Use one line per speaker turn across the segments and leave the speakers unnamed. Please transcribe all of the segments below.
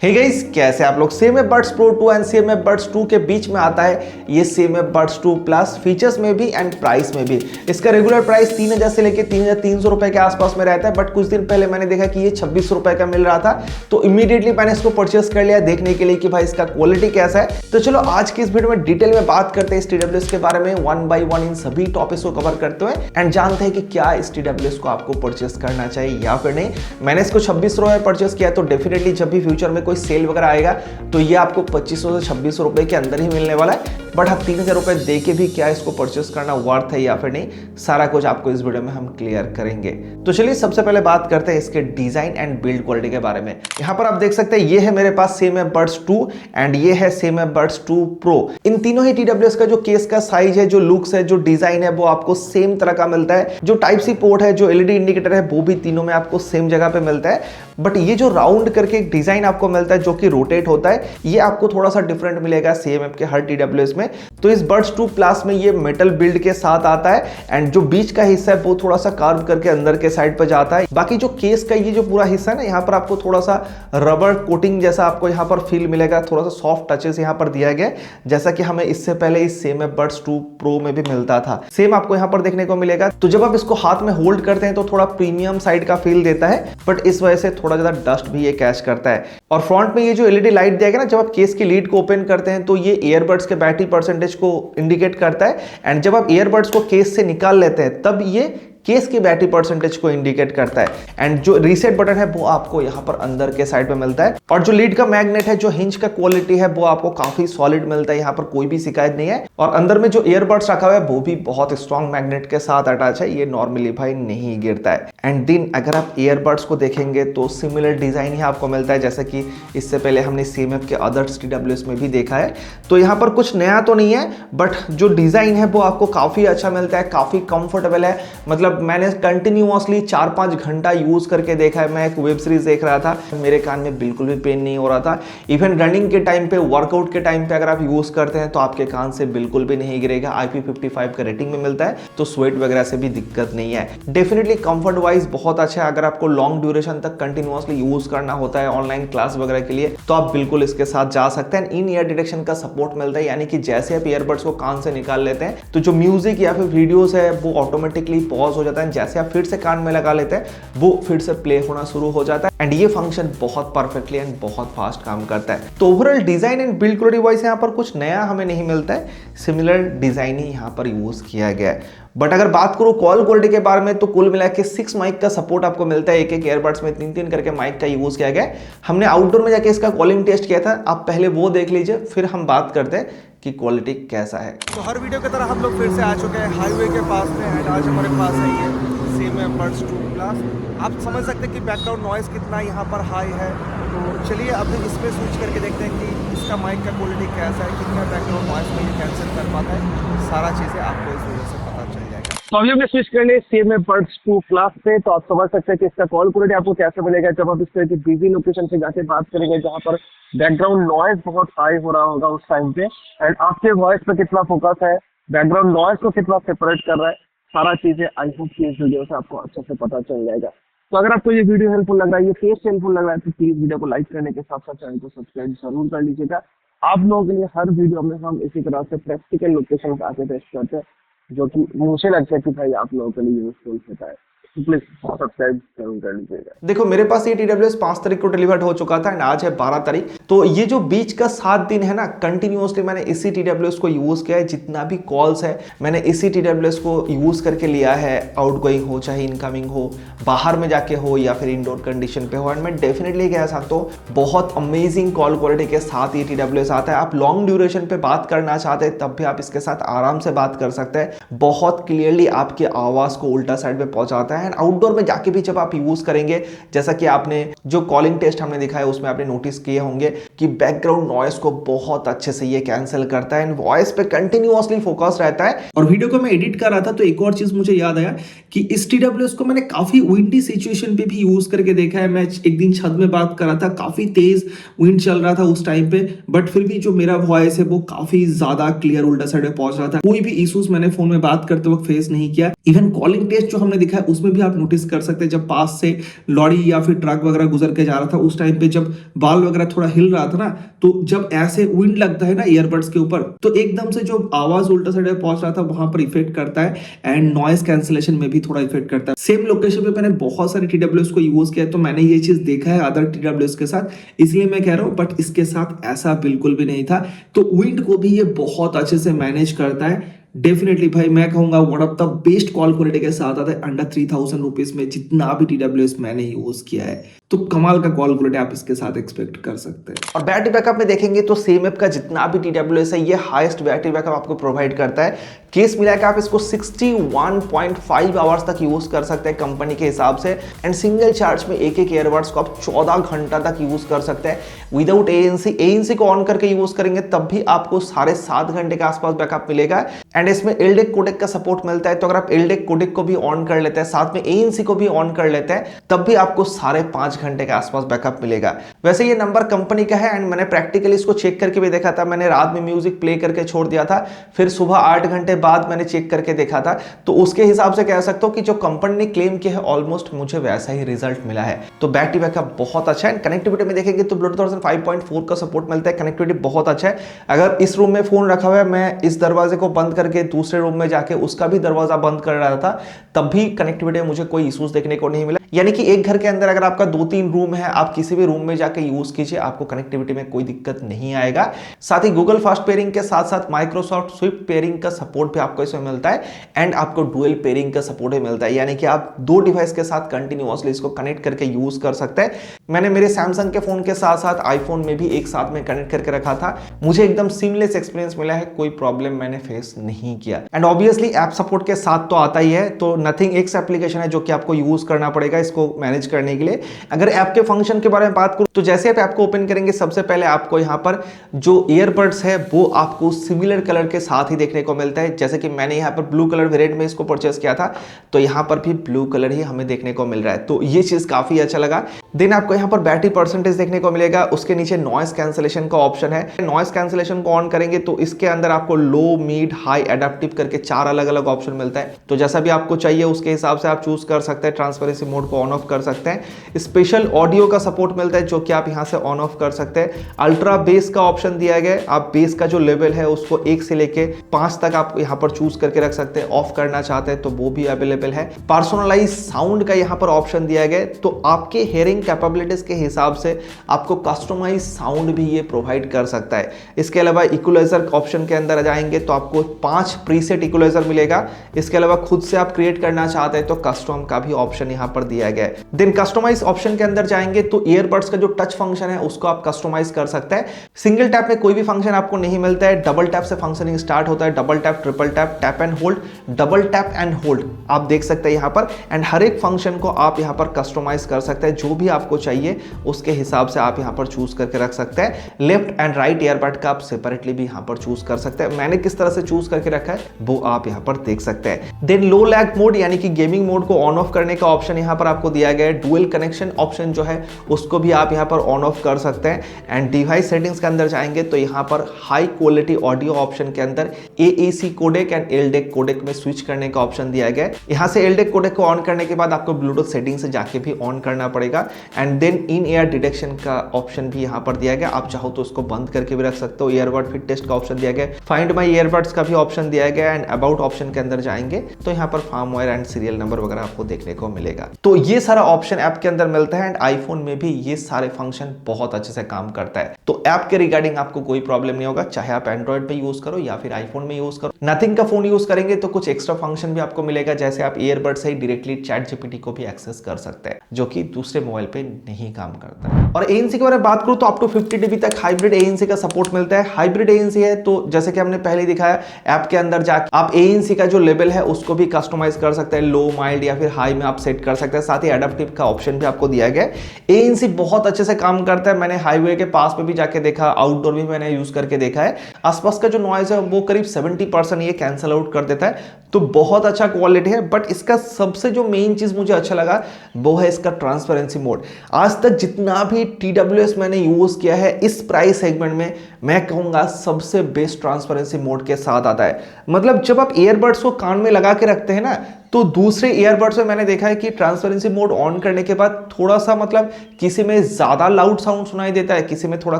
Hey guys, कैसे आप लोग। Same buds pro 2 and same buds 2 के बीच में आता है ये सेम बड्स 2 प्लस फीचर्स में भी एंड प्राइस में भी। इसका रेगुलर प्राइस 3000 से लेके 3300 रुपए के आसपास में रहता है, बट कुछ दिन पहले मैंने देखा कि ये 2600 रुपए का मिल रहा था, तो इमीडिएटली मैंने इसको परचेस कर लिया देखने के लिए कि भाई इसका क्वालिटी कैसा है। तो चलो आज की इस वीडियो में डिटेल में बात करते हैं इस TWS के बारे में, वन बाय वन इन सभी टॉपिक्स को कवर करते हुए एंड जानते हैं कि क्या इस TWS को आपको परचेस करना चाहिए या फिर नहीं। मैंने इसको 2600 रुपए परचेस किया, तो डेफिनेटली जब भी फ्यूचर में कोई सेल वगैरह आएगा तो ये आपको 2500 से 2600 रुपए के अंदर ही मिलने वाला है। बट हाँ, 3000 रुपए दे के भी क्या इसको परचेस करना वर्थ है या फिर नहीं, सारा कुछ आपको इस वीडियो में हम क्लियर करेंगे। तो चलिए सबसे पहले बात करते हैं इसके डिजाइन एंड बिल्ड क्वालिटी के बारे में। यहाँ पर आप देख सकते हैं ये है मेरे पास सेम बड्स 2 एंड ये है सेम बड्स 2 प्रो। इन तीनों ही TWS का जो केस का साइज है, जो लुक्स है, जो डिजाइन है, वो आपको सेम तरह का मिलता है। जो टाइप सी पोर्ट है, जो LED इंडिकेटर है, वो भी तीनों में आपको सेम जगह पे मिलता है। बट ये जो राउंड करके एक डिजाइन आपको मिलता है जो कि रोटेट होता है, ये आपको थोड़ा सा डिफरेंट मिलेगा CMF के हर TWS में। तो इस बड्स 2 प्लस में ये मेटल बिल्ड के साथ आता है एंड जो बीच का हिस्सा है वो थोड़ा सा कार्व करके अंदर के साइड पर जाता है। बाकी जो केस का ये जो पूरा हिस्सा है ना, यहाँ पर आपको थोड़ा सा रबर कोटिंग जैसा आपको यहाँ पर फील मिलेगा, थोड़ा सा सॉफ्ट टचेस यहाँ पर दिया गया, जैसा कि हमें इससे पहले इस CMF बड्स 2 प्रो में भी मिलता था। सेम आपको यहाँ पर देखने को मिलेगा। तो जब आप इसको हाथ में होल्ड करते हैं तो थोड़ा प्रीमियम साइड का फील देता है, बट इस वजह से थोड़ा ज्यादा डस्ट भी ये कैच करता है। और फ्रंट में ये जो LED लाइट दिया गया ना, जब आप केस की लीड को ओपन करते हैं तो ये ईयरबड्स के बैटरी परसेंटेज को इंडिकेट करता है एंड जब आप ईयरबड्स को केस से निकाल लेते हैं तब ये केस की बैटरी परसेंटेज को इंडिकेट करता है। एंड जो रीसेट बटन है वो आपको यहाँ पर अंदर के साइड पे मिलता है। और जो लीड का मैग्नेट है, जो हिंज का क्वालिटी है, वो आपको काफी सॉलिड मिलता है, यहाँ पर कोई भी शिकायत नहीं है। और अंदर में जो ईयरबड्स रखा हुआ है वो भी बहुत स्ट्रॉन्ग मैग्नेट के साथ अटैच है, ये नॉर्मली भाई नहीं गिरता है। एंड देन अगर आप ईयरबड्स को देखेंगे तो सिमिलर डिजाइन ही आपको मिलता है जैसे कि इससे पहले हमने CMF के अदर्स TWS में भी देखा है। तो यहाँ पर कुछ नया तो नहीं है, बट जो डिजाइन है वो आपको काफी अच्छा मिलता है, काफी कंफर्टेबल है। मतलब मैंने कंटिन्यूअसली 4-5 घंटा यूज करके देखा है। मैं एक वेब सीरीज देख रहा था, मेरे कान में बिल्कुल भी पेन नहीं हो रहा था। इवन रनिंग के टाइम पे, वर्कआउट के टाइम पे अगर आप यूज करते हैं तो आपके कान से बिल्कुल भी नहीं गिरेगा। IP55 का रेटिंग में मिलता है, तो स्वेट वगैरह से भी दिक्कत नहीं है। डेफिनेटली कंफर्ट वाइज बहुत अच्छा है। अगर आपको लॉन्ग ड्यूरेशन तक कंटिन्यूअसली यूज करना होता है ऑनलाइन क्लास वगैरह के लिए, तो आप बिल्कुल इसके साथ जा सकते हैं। इन ईयर डिटेक्शन का सपोर्ट मिलता है, यानी कि जैसे आप ईयरबड्स को कान से निकाल लेते हैं तो जो म्यूजिक या फिर वीडियोस है वो ऑटोमेटिकली पॉज हो जाता है। जैसे आप फिर से कान में लगा लेते हैं वो फिर से प्ले होना शुरू हो जाता है एंड ये फंक्शन बहुत परफेक्टली एंड बहुत फास्ट काम करता है। तो overall design and build quality wise यहाँ पर कुछ नया हमें नहीं मिलता है, सिमिलर डिजाइन ही यहाँ पर यूज किया गया है। बट अगर बात करूं कॉल क्वालिटी के बारे में, तो कुल मिला के 6 माइक का सपोर्ट आपको मिलता है। एक ईयरबड्स में 3-3 करके माइक का यूज किया गया है। हमने आउटडोर में जाके इसका कॉलिंग टेस्ट किया था, आप पहले वो देख लीजिए, फिर हम बात करते हैं कि क्वालिटी कैसा है।
तो हर वीडियो की तरह हम लोग फिर से आ चुके हैं हाईवे के पास में एंड आज हमारे पास है ये सेम बड्स 2 प्लस। आप समझ सकते हैं कि बैकग्राउंड नॉइस कितना यहाँ पर हाई है। तो चलिए अभी इसमें स्विच करके देखते हैं कि इसका माइक का क्वालिटी कैसा है, कितना बैकग्राउंड नॉइस में ये कैंसिल कर पाता है। सारा चीज़ें आपको इस वीडियो से पता चल जाएगा।
तो अभी हमने स्विच करने सेम बड्स 2 प्लस पे, तो आप समझ सकते हैं कि इसका कॉल क्वालिटी आपको कैसे मिलेगा जब आप इस तरह की बिजी लोकेशन पे जाके बात करेंगे जहाँ पर बैकग्राउंड नॉइस बहुत हाई हो रहा होगा उस टाइम पे, एंड आपके वॉइस पे कितना फोकस है, बैकग्राउंड नॉइस को कितना सेपरेट कर रहा है, सारा चीजें आई होप कि इस वीडियो से आपको अच्छे से पता चल जाएगा। तो अगर आपको ये वीडियो हेल्पफुल लग रहा है, ये टेस्ट हेल्पफुल लग रहा है, तो प्लीज वीडियो को लाइक करने के साथ साथ चैनल को सब्सक्राइब जरूर कर लीजिएगा। आप लोगों के लिए हर वीडियो में हम इसी तरह से प्रैक्टिकल लोकेशन पे आके टेस्ट करते हैं, जो कि मुझे लगता है कि भाई आप लोगों के लिए यूजफुल होता है। प्लीज सब्सक्राइब जरूर कर लीजिएगा।
देखो मेरे पास ये TWS 5 तारीख को डिलीवर्ड हो चुका था एंड आज है 12 तारीख। तो ये जो बीच का 7 दिन है ना, कंटिन्यूअसली मैंने इसी TWS को यूज किया है। जितना भी कॉल्स है मैंने इसी TWS को यूज करके लिया है, आउटगोइंग हो चाहे इनकमिंग हो, बाहर में जाके हो या फिर इंडोर कंडीशन पे हो। एंड मैं डेफिनेटली कह सकता हूँ बहुत अमेजिंग कॉल क्वालिटी के साथ ये TWS आता है। आप लॉन्ग ड्यूरेशन पे बात करना चाहते हैं तब भी आप इसके साथ आराम से बात कर सकते हैं। बहुत क्लियरली आपकी आवाज को उल्टा साइड पे पहुंचाता है। एंड आउटडोर में जाके भी जब आप यूज करेंगे, जैसा कि आपने जो कॉलिंग टेस्ट हमने दिखाया उसमें आपने नोटिस किए होंगे कि बैकग्राउंड नॉइस को बहुत अच्छे से ये कैंसिल करता है एंड वॉइस पे कंटिन्यूअसली फोकस रहता है। और वीडियो को मैं एडिट कर रहा था तो एक और चीज मुझे याद आया कि इस TWS को मैंने काफी विंडी सिचुएशन पे भी यूज करके देखा है। मैं एक दिन छत में बात कर रहा था, काफी तेज विंड चल रहा था उस टाइम पे, बट फिर भी जो मेरा वॉइस है वो काफी ज्यादा क्लियर उल्टा साइड पे पहुंच रहा था। कोई भी इश्यूज मैंने फोन में बात करते वक्त फेस नहीं किया। इवन कॉलिंग टेस्ट जो हमने दिखाया उसमें में भी आप नोटिस कर सकते हैं, जब पास से लॉरी या फिर ट्रक वगैरह गुजर के जा रहा था उस टाइम पे जब बाल वगैरह थोड़ा हिल रहा था ना, तो जब ऐसे विंड लगता है ना ईयरबड्स के ऊपर, तो एकदम से जो आवाज उल्टा साइड में पहुंच रहा था वहां पर इफेक्ट करता है एंड नॉइस कैंसिलेशन में भी थोड़ा इफेक्ट करता है। सेम लोकेशन पे मैंने बहुत सारे TWS को यूज किया, तो मैंने ये चीज देखा है अदर TWS के साथ, इसलिए मैं कह रहा हूं, बट इसके साथ ऐसा बिल्कुल भी नहीं था। तो विंड को भी ये बहुत अच्छे से मैनेज करता है। डेफिनेटली भाई मैं कहूंगा one of the best call quality के साथ आता है अंडर 3000 रुपीज में, जितना भी TWS मैंने यूज किया है, तो कमाल का कॉल क्वालिटी आप इसके साथ एक्सपेक्ट कर सकते हैं। और बैटरी बैकअप में देखेंगे तो सेम ऐप का जितना भी TWS है ये हाईएस्ट बैटरी बैकअप आपको प्रोवाइड करता है। केस मिला के आप इसको 61.5 आवर्स तक यूज कर सकते हैं कंपनी के हिसाब से, एंड सिंगल चार्ज में एक एक ईयरबड्स को आप 14 घंटा तक यूज कर सकते हैं विदाउट ANC को ऑन करके यूज करेंगे तब भी आपको 7.5 घंटे के आसपास बैकअप मिलेगा। एंड इसमें एलडेक कोडेक का सपोर्ट मिलता है, तो अगर आप एलडेक कोडेक को भी ऑन कर लेते हैं साथ में ANC को भी ऑन कर लेते हैं तब भी आपको 5.5 घंटे के आसपास बैकअप मिलेगा। वैसे ये नंबर कंपनी का है एंड मैंने प्रैक्टिकली इसको चेक करके भी देखा था। मैंने रात में म्यूजिक प्ले करके छोड़ दिया था, फिर सुबह 8 घंटे बाद मैंने चेक करके देखा था, तो उसके हिसाब से कह सकता हूं कि जो कंपनी ने क्लेम किया है ऑलमोस्ट मुझे वैसा ही रिजल्ट मिला है। तो बैटरी बैकअप बहुत अच्छा है। कनेक्टिविटी में देखेंगे तो ब्लूटूथ वर्जन 5.4 का सपोर्ट मिलता है, कनेक्टिविटी बहुत अच्छा है। अगर इस रूम में फोन रखा हुआ है, मैं इस दरवाजे को बंद करके दूसरे रूम में जाके उसका भी दरवाजा बंद कर रहा था, तब भी कनेक्टिविटी में मुझे कोई इश्यूज देखने को नहीं मिला। यानी कि एक घर के अंदर अगर आपका 2-3 रूम है, आप किसी भी रूम में जाके यूज कीजिए, आपको कनेक्टिविटी में कोई दिक्कत नहीं आएगा। साथ ही गूगल फास्ट पेयरिंग के साथ साथ माइक्रोसॉफ्ट स्विफ्ट पेयरिंग का सपोर्ट भी आपको इसमें मिलता है एंड आपको डुअल पेयरिंग का सपोर्ट भी मिलता है, यानी कि आप 2 डिवाइस के साथ कंटिन्यूअसली इसको कनेक्ट करके यूज कर सकते हैं। मैंने मेरे सैमसंग के फोन के साथ साथ आईफोन में भी एक साथ में कनेक्ट करके रखा था, मुझे एकदम सीमलेस एक्सपीरियंस मिला है, कोई प्रॉब्लम मैंने फेस नहीं किया। एंड ऑब्वियसली ऐप सपोर्ट के साथ तो आता ही है, तो नथिंग एक्स एप्लीकेशन है जो कि आपको यूज करना पड़ेगा इसको मैनेज करने के लिए। अगर ऐप के फंक्शन के बारे में बात करूं तो जैसे आप ऐप को ओपन करेंगे सबसे पहले आपको यहां पर जो ईयरबड्स है वो आपको सिमिलर कलर के साथ ही देखने को मिलता है। जैसे कि मैंने यहां पर ब्लू कलर वेरिएंट में इसको परचेस किया था, तो यहां पर भी ब्लू कलर ही हमें देखने को मिल रहा है, तो ये चीज काफी अच्छा लगा। देन आपको यहां पर बैटरी परसेंटेज देखने को मिलेगा, उसके नीचे नॉइस कैंसिलेशन का ऑप्शन है। नॉइस कैंसिलेशन को ऑन करेंगे तो इसके अंदर आपको लो, मिड, हाई, एडेप्टिव करके 4 अलग अलग ऑप्शन मिलता है, तो जैसा भी आपको चाहिए उसके हिसाब से आप चूज कर सकते हैं। ट्रांसपेरेंसी मोड को ऑन ऑफ कर सकते हैं। स्पेशल ऑडियो का सपोर्ट मिलता है जो कि आप यहां से ऑन ऑफ कर सकते हैं। अल्ट्रा बेस का ऑप्शन दिया गया है, आप बेस का जो लेवल है उसको 1 से लेके 5 तक आप यहां पर चूज करके रख सकते हैं। ऑफ करना चाहते हैं तो वो भी अवेलेबल है। पर्सनलाइज साउंड का यहां पर ऑप्शन दिया गया है, तो आपके हेयरिंग कैपेबिलिटीज के हिसाब से आपको कस्टमाइज साउंड भी ये प्रोवाइड कर सकता है। इसके अलावा इक्वलाइजर ऑप्शन के अंदर आ जाएंगे तो आपको 5 प्रीसेट इक्वलाइजर मिलेगा। इसके अलावा खुद से आप क्रिएट करना चाहते हैं तो कस्टम का भी ऑप्शन यहां पर दिया गया है। देन कस्टमाइज ऑप्शन के अंदर जाएंगे तो ईयरबड्स का जो टच फंक्शन है उसको आप कस्टमाइज कर सकते हैं। सिंगल टैप में कोई भी फंक्शन आपको नहीं मिलता है, डबल टैप से फंक्शनिंग स्टार्ट होता है। Double tap, triple tap, tap and hold, double tap and hold आप देख सकते हैं यहां पर, एंड हर एक फंक्शन को आप यहां पर कस्टमाइज कर सकते हैं। जो भी आपको चाहिए उसके हिसाब से आप यहां पर चूज करके रख सकते हैं। लेफ्ट एंड राइट ईयरबड का आप सेपरेटली भी यहां पर चूज कर सकते हैं। मैंने किस तरह से चूज करके रखा है वो आप यहां पर देख सकते हैं। देन लो लैग मोड यानी कि गेमिंग मोड को ऑन ऑफ करने का ऑप्शन यहां पर आपको दिया गया है। डुअल कनेक्शन ऑप्शन जो है उसको भी आप यहां पर ऑन ऑफ कर सकते हैं। एंड डिवाइस सेटिंग्स के अंदर जाएंगे तो यहां पर हाई क्वालिटी ऑडियो ऑप्शन के अंदर AAC कोडेक एंड एलडेक कोडेक में स्विच करने का ऑप्शन दिया गया है। यहां से एलडेक कोडेक को ऑन करने के बाद आपको ब्लूटूथ सेटिंग से जाके भी ऑन करना पड़ेगा। And then in air detection का ऑप्शन भी यहां पर दिया गया, आप चाहो तो उसको बंद करके भी रख सकते हो। ईयरबड फिट टेस्ट का ऑप्शन दिया गया, फाइंड माई ईयरबड्स का भी ऑप्शन दिया गया। एंड अबाउट ऑप्शन के अंदर जाएंगे तो यहां पर फर्मवेयर एंड सीरियल नंबर वगैरह आपको देखने को मिलेगा। तो ये सारा ऑप्शन ऐप के अंदर मिलता है एंड आईफोन में भी ये सारे फंक्शन बहुत अच्छे से काम करता है। तो ऐप के रिगार्डिंग आपको कोई प्रॉब्लम नहीं होगा, चाहे आप एंड्रॉइड पे यूज करो या फिर आईफोन में यूज करो। नथिंग का फोन यूज करेंगे तो कुछ एक्स्ट्रा फंक्शन भी आपको मिलेगा, जैसे आप ईयरबड से ही डायरेक्टली चैट जीपीटी को भी एक्सेस कर सकते हैं, जो कि दूसरे मोबाइल पे नहीं काम करता है। और ANC के बारे में बात करूं तो अप टू 50 dB तक हाइब्रिड ANC का सपोर्ट मिलता है। हाइब्रिड ANC है तो जैसे कि हमने पहले दिखाया, ऐप के अंदर जाकर आप ANC का जो लेवल है उसको भी कस्टमाइज कर सकते हैं, लो, माइल्ड या फिर हाई में आप सेट कर सकते हैं। साथ ही एडेप्टिव का ऑप्शन भी आपको दिया गया है। ANC बहुत अच्छे से काम करता है, मैंने हाईवे के पास पे भी जाके देखा, आउटडोर भी मैंने यूज करके देखा है। आसपास का जो नॉइज है वो करीब 70% ये कैंसिल आउट कर देता है, तो बहुत अच्छा क्वालिटी है। बट इसका सबसे जो मेन चीज मुझे अच्छा लगा वो है इसका ट्रांसपेरेंसी मोड। आज तक जितना भी TWS मैंने यूज किया है इस प्राइस सेगमेंट में, मैं कहूंगा सबसे बेस्ट ट्रांसपेरेंसी मोड के साथ आता है। मतलब जब आप ईयरबड्स को कान में लगा के रखते हैं ना, तो दूसरे ईयरबड्स में मैंने देखा है कि ट्रांसपेरेंसी मोड ऑन करने के बाद थोड़ा सा मतलब किसी में ज्यादा लाउड साउंड सुनाई देता है, किसी में थोड़ा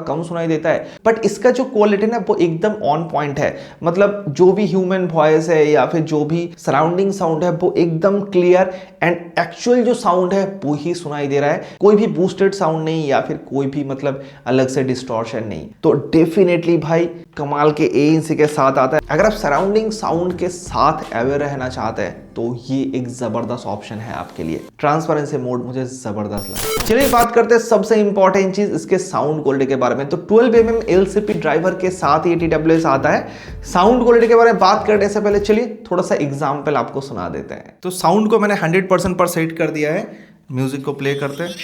कम सुनाई देता है, बट इसका जो क्वालिटी ना वो एकदम ऑन पॉइंट है। मतलब जो भी ह्यूमन वॉइस है या फिर जो भी सराउंडिंग साउंड है वो एकदम क्लियर एंड एक्चुअल जो साउंड है वो ही सुनाई दे रहा है। कोई भी बूस्टेड साउंड नहीं या फिर कोई भी मतलब अलग से डिस्टॉर्शन नहीं। तो डेफिनेटली भाई कमाल के ANC के साथ आता है। अगर आप सराउंडिंग साउंड के साथ अवेयर रहना चाहते हैं तो ये एक जबरदस्त ऑप्शन है आपके लिए। ट्रांसपेरेंसी मोड मुझे जबरदस्त लगा। चलिए बात करते हैं सबसे इंपॉर्टेंट चीज इसके साउंड क्वालिटी के बारे में। तो 12mm LCP ड्राइवर के साथ ये TWS आता है। साउंड क्वालिटी के बारे में बात करने से पहले चलिए थोड़ा सा एग्जाम्पल आपको सुना देते हैं। तो साउंड को मैंने 100% पर सेट कर दिया है। म्यूजिक को प्ले करते हैं।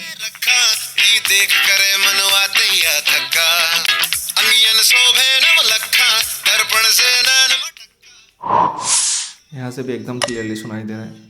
यहां से भी एकदम क्लियरली सुनाई दे रहा है।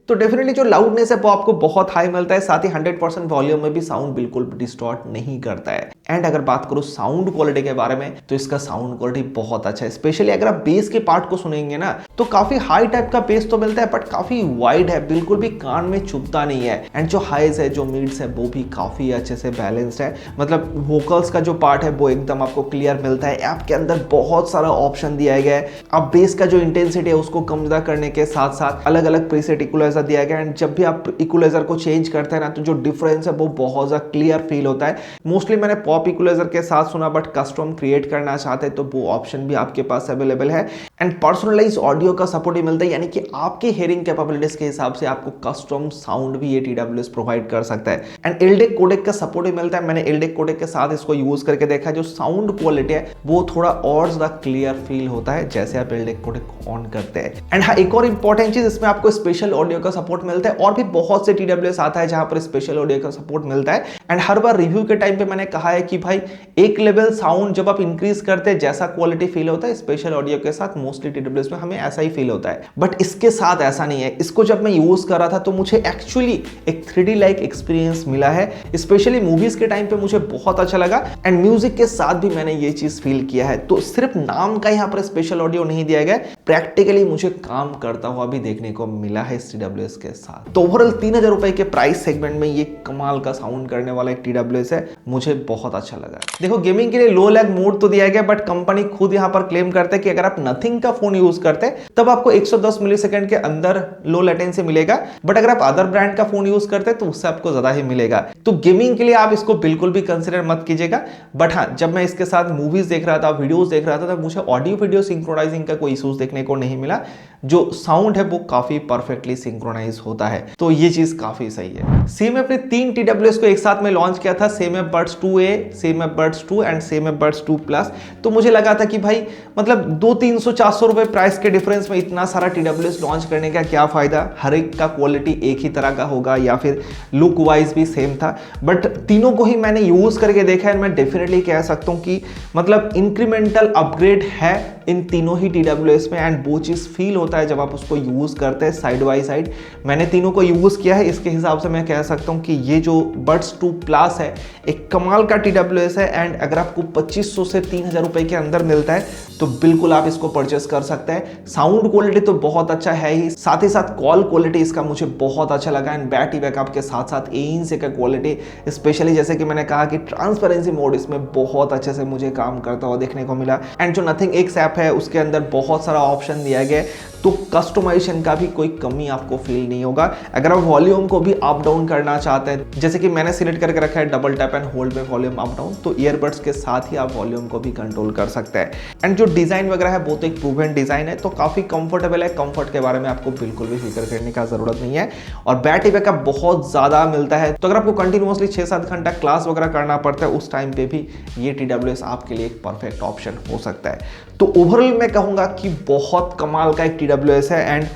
तो डेफिनेटली जो लाउडनेस है वो आपको बहुत हाई मिलता है, साथ ही 100% वॉल्यूम में भी साउंड बिल्कुल डिस्टॉर्ट नहीं करता है। एंड अगर बात करूं साउंड क्वालिटी के बारे में तो इसका साउंड क्वालिटी बहुत अच्छा है। स्पेशली अगर आप बेस के पार्ट को सुनेंगे ना तो काफी हाई टाइप का बेस तो मिलता है बट काफी वाइड है, बिल्कुल भी कान में चुभता नहीं है। एंड जो हाइज है जो मिड्स है वो भी काफी अच्छे से बैलेंस्ड है। मतलब वोकल्स का जो पार्ट है वो एकदम आपको क्लियर मिलता है। ऐप के अंदर बहुत सारा ऑप्शन दिया गया है। आप बेस का जो इंटेंसिटी है उसको कम ज्यादा करने के साथ साथ अलग अलग प्रीसेट इक्वलाइजर दिया गया है। एंड जब भी आप इक्वलाइजर को चेंज करते हैं ना तो जो डिफरेंस है वो बहुत ज्यादा क्लियर फील होता है। मोस्टली मैंने पॉप इक्वलाइजर के साथ सुना बट कस्टम क्रिएट करना चाहते हैं तो वो ऑप्शन भी आपके पास अवेलेबल है। एंड पर्सनलाइज ऑडियो का सपोर्ट ही मिलता है, यानी कि आपके हेयरिंग कैपेबिलिटीज के हिसाब से आपको कस्टम साउंड भी ये TWS प्रोवाइड कर सकता है। एंड एलडेक कोडेक का सपोर्ट ही मिलता है। मैंने एलडेक कोडेक के साथ इसको यूज करके देखा है। जो साउंड क्वालिटी है वो थोड़ा और ज्यादा क्लियर फील होता है जैसे आप एलडेक कोडेक ऑन करते हैं। एंड हाँ, एक और इंपॉर्टेंट चीज इसमें आपको स्पेशल ऑडियो का सपोर्ट मिलता है। और भी बहुत से TWS आता है जहां पर स्पेशल ऑडियो का सपोर्ट मिलता है। एंड हर बार रिव्यू के टाइम पे मैंने कहा है कि भाई एक लेवल साउंड जब आप इंक्रीज करते हैं जैसा क्वालिटी फील होता है स्पेशल ऑडियो के साथ मोस्टली TWS में हमें ऐसा ही फील होता है। बट इसके साथ ऐसा नहीं है। इसको जब मैं यूज कर रहा था तो मुझे एक्चुअली एक 3D लाइक एक्सपीरियंस मिला है। स्पेशली मूवीज के टाइम पे मुझे बहुत अच्छा लगा। एंड म्यूजिक के साथ भी मैंने ये चीज फील किया है। तो सिर्फ नाम का यहाँ पर स्पेशल ऑडियो नहीं दिया गया, प्रैक्टिकली मुझे काम करता हुआ भी देखने को मिला है इस TWS के साथ। तो ओवरऑल 3000 रुपए के प्राइस सेगमेंट में ये कमाल का साउंड करने वाला एक TWS है, मुझे बहुत अच्छा लगा। देखो गेमिंग के लिए लो लैग मोड तो दिया गया बट कंपनी खुद यहाँ पर क्लेम करते हैं कि अगर आप नथिंग का फोन यूज करते हैं तब आपको 110 मिलीसेकंड के अंदर लो लेटेंसी मिलेगा। बट अगर आप अदर ब्रांड का फोन यूज करते हैं तो उससे आपको ज्यादा ही मिलेगा। तो गेमिंग के लिए आप इसको बिल्कुल भी कंसिडर मत कीजिएगा। बट हाँ, जब मैं इसके साथ मूवीज देख रहा था, वीडियोस देख रहा था, तब मुझे ऑडियो वीडियो सिंक्रोनाइजिंग का कोई इशूज देखने को नहीं मिला। जो साउंड है वो काफी परफेक्टली सिंक्रोनाइज होता है, तो ये चीज काफी सही है। सेम अपने 3 TWS को एक साथ में लॉन्च किया था, same buds 2A, same buds 2 and same buds 2 plus. तो मुझे लगा था कि भाई मतलब 200-300-400 रुपए प्राइस के डिफरेंस में इतना सारा TWS लॉन्च करने का क्या फायदा। हर एक का क्वालिटी एक ही तरह का होगा या फिर लुक वाइज भी सेम था। बट तीनों को ही मैंने यूज करके देखा है। मैं डेफिनेटली कह सकता हूँ कि मतलब इंक्रीमेंटल अपग्रेड है इन तीनों ही TWS में। एंड वो चीज फील होता है जब आप उसको यूज करते हैं साइड बाय साइड। मैंने तीनों को यूज किया है, इसके हिसाब से मैं कह सकता हूं कि ये जो बड्स 2 प्लस है एक कमाल का TWS है। एंड अगर आपको 2500 से 3000 रुपए के अंदर मिलता है तो बिल्कुल आप इसको परचेस कर सकते हैं। साउंड क्वालिटी तो बहुत अच्छा है ही, साथ ही साथ कॉल क्वालिटी इसका मुझे बहुत अच्छा लगा। एंड बैटरी बैकअप के साथ साथ ANC का क्वालिटी, स्पेशली जैसे कि मैंने कहा कि ट्रांसपेरेंसी मोड इसमें बहुत अच्छे से मुझे काम करता हुआ देखने को मिला। एंड जो नथिंग एक्स ऐप है उसके अंदर बहुत सारा ऑप्शन दिया गया है, तो कस्टमाइजेशन का भी कोई कमी आपको फील नहीं होगा। अगर आप वॉल्यूम को भी अप डाउन करना चाहते हैं, जैसे कि मैंने सिलेक्ट करके रखा है डबल टैप एंड होल्ड में वॉल्यूम अप डाउन, तो ईयरबड्स के साथ ही आप वॉल्यूम को भी कंट्रोल कर सकते हैं। एंड जो डिजाइन वगैरह है वो तो एक प्रूवन डिजाइन है, तो काफी कंफर्टेबल है। कंफर्ट के बारे में आपको बिल्कुल भी फिक्र करने का जरूरत नहीं है। और बैटरी बैकअप बहुत ज्यादा मिलता है, तो अगर आपको कंटिन्यूअसली 6-7 घंटा क्लास वगैरह करना पड़ता है उस टाइम पे भी ये TWS आपके लिए एक परफेक्ट ऑप्शन हो सकता है। तो ओवरऑल मैं कहूंगा कि बहुत कमाल का एक TWS है। एंड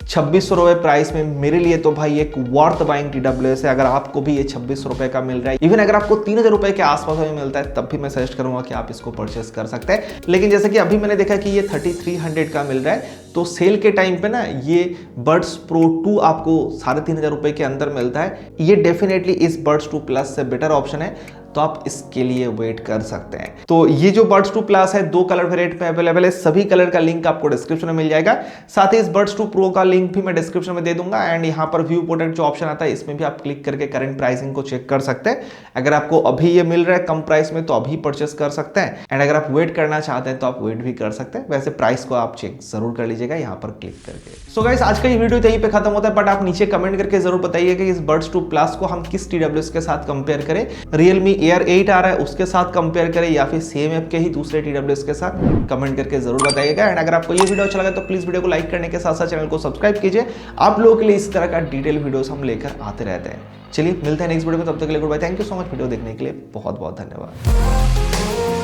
2600 रुपए प्राइस में मेरे लिए तो भाई एक वर्थ बाइंग TWS है। अगर आपको भी ये 2600 रुपए का मिल रहा है, इवन अगर आपको 3000 रुपए के आसपास में मिलता है, तब भी मैं सजेस्ट करूंगा कि आप इसको परचेस कर सकते हैं। लेकिन जैसे कि अभी मैंने देखा कि ये 3300 का मिल रहा है, तो सेल के टाइम पे ना ये बड्स प्रो 2 आपको 3,500 रुपए के अंदर मिलता है। ये डेफिनेटली इस बड्स 2 प्लस से बेटर ऑप्शन है, तो आप इसके लिए वेट कर सकते हैं। तो ये जो बड्स 2 प्लस है 2 कलर वेरिएंट में अवेलेबल है, सभी कलर का लिंक आपको डिस्क्रिप्शन में मिल जाएगा। साथ ही इस बड्स 2 प्रो का लिंक भी मैं डिस्क्रिप्शन में दे दूंगा एंड यहाँ पर व्यू प्रोडक्ट जो ऑप्शन आता है इसमें भी आप क्लिक करके करंट प्राइसिंग को चेक कर सकते हैं। अगर आपको अभी ये मिल रहा है कम प्राइस में तो अभी परचेस कर सकते हैं एंड अगर आप वेट करना चाहते हैं तो आप वेट भी कर सकते हैं। वैसे प्राइस को आप चेक जरूर कर लीजिएगा यहाँ पर क्लिक करके। सो गाइस आज का ये वीडियो यहीं पे खत्म होता है, बट आप नीचे कमेंट करके जरूर बताइए कि इस बड्स 2 प्लस को हम किस TWS के साथ कंपेयर करें। Realme Air 8 आ रहा है उसके साथ कंपेयर करें या फिर सेम ऐप के ही दूसरे TWS के साथ, कमेंट करके जरूर बताइएगा। एंड अगर आपको ये वीडियो अच्छा लगा तो प्लीज वीडियो को लाइक करने के साथ साथ चैनल को सब्सक्राइब कीजिए। आप लोगों के लिए इस तरह का डिटेल वीडियोस हम लेकर आते रहते हैं। चलिए मिलते हैं नेक्स्ट वीडियो में, तब तक के लिए goodbye. Thank you so much video देखने के लिए, बहुत बहुत धन्यवाद।